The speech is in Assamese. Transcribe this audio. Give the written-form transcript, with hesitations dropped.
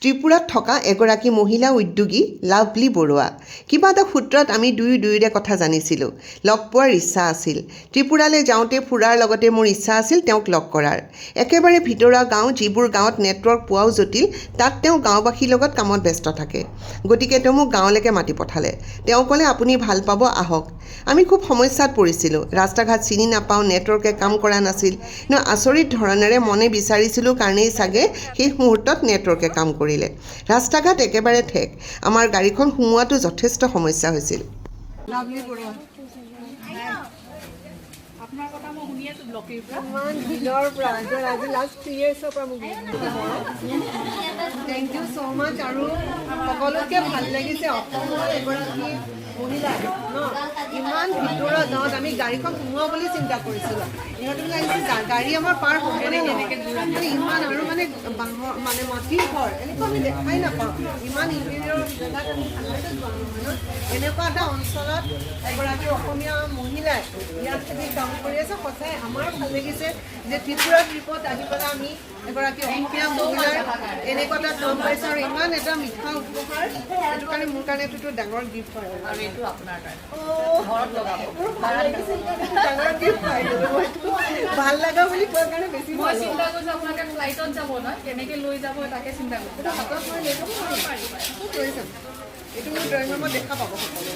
ত্ৰিপুৰাত থকা এগৰাকী মহিলা উদ্যোগী লাভলী বৰুৱা। কিবা এটা সূত্ৰত আমি দুয়োৰে কথা জানিছিলোঁ। লগ পোৱাৰ ইচ্ছা আছিল। ত্ৰিপুৰালৈ যাওঁতে ফুৰাৰ লগতে মোৰ ইচ্ছা আছিল তেওঁক লগ কৰাৰ। একেবাৰে ভিতৰুৱা গাঁও, যিবোৰ গাঁৱত নেটৱৰ্ক পোৱাও জটিল, তাত তেওঁ গাঁওবাসীৰ লগত কামত ব্যস্ত থাকে। গতিকে তেওঁ মোক গাঁৱলৈকে মাতি পঠালে। তেওঁ ক'লে, আপুনি ভাল পাব, আহক। আমি খুব সমস্যাত পৰিছিলোঁ। ৰাস্তা ঘাট চিনি নাপাওঁ, নেটৱৰ্কে কাম কৰা নাছিল। কিন্তু আচৰিত ধৰণেৰে মনে বিচাৰিছিলোঁ কাৰণেই চাগে শেষ মুহূৰ্তত নেটৱৰ্কে কাম কৰিলে। ৰাস্তা ঘাট একেবাৰে ঠেক। আমাৰ গাড়ীখন সোমোৱাটো যথেষ্ট সমস্যা হৈছিল। লাভলী বৰুৱা, আপোনাৰ কথা মই শুনি আছোঁ ব্লকিৰ পৰা, ইমান দিনৰ পৰা আজি লাষ্ট 3 yearsৰ পৰা মোক থেংক ইউ ছ' মাছ। আৰু সকলোতকৈ ভাল লাগিছে অসমৰ এগৰাকী মহিলা ন, ইমান ভিতৰত গাঁৱত আমি গাড়ীখন সোমোৱা বুলি চিন্তা কৰিছিলোঁ। ইহঁতে মানে আহিছে গাড়ী আমাৰ পাৰ হ'ব মানে ইমান আৰু মানে বাঁহৰ মানে মাটিৰ ঘৰ এনেকুৱা আমি দেখাই নাপাওঁ। ইমান ইণ্টেৰিয়ৰ জেগাত আমি ভালকৈ যোৱা নহয় ন। এনেকুৱা এটা অঞ্চলত এগৰাকী অসমীয়া মহিলাই ইয়াত থাকি কাম কৰি আছে। সঁচাই আমাৰ ভাল লাগিছে যে ত্ৰিপুৰা ট্ৰিপত আহি পেলাই আমি এগৰাকী অসমীয়া মহিলাৰ এনেকুৱা এটা কাম পাইছোঁ আৰু ইমান এটা মিঠা উপহাৰ। সেইটো কাৰণে মোৰ কাৰণে এইটোতো ডাঙৰ গিফ্ট হয় আৰু এইটো আপোনাৰ ডাঙৰ গিফ্ট পাই গ'লোঁ। ভাল লগা বুলি কোৱাৰ কাৰণে বেছি মই চিন্তা কৰিছোঁ আপোনালোকে ফ্লাইটত যাব নহয়, কেনেকৈ লৈ যাব তাকে চিন্তা কৰিছোঁ। এইটো হাতত মই লৈ যাব পাৰিম। এইটো মোৰ ড্ৰয়িং ৰুমত দেখা পাব সকলোৱে।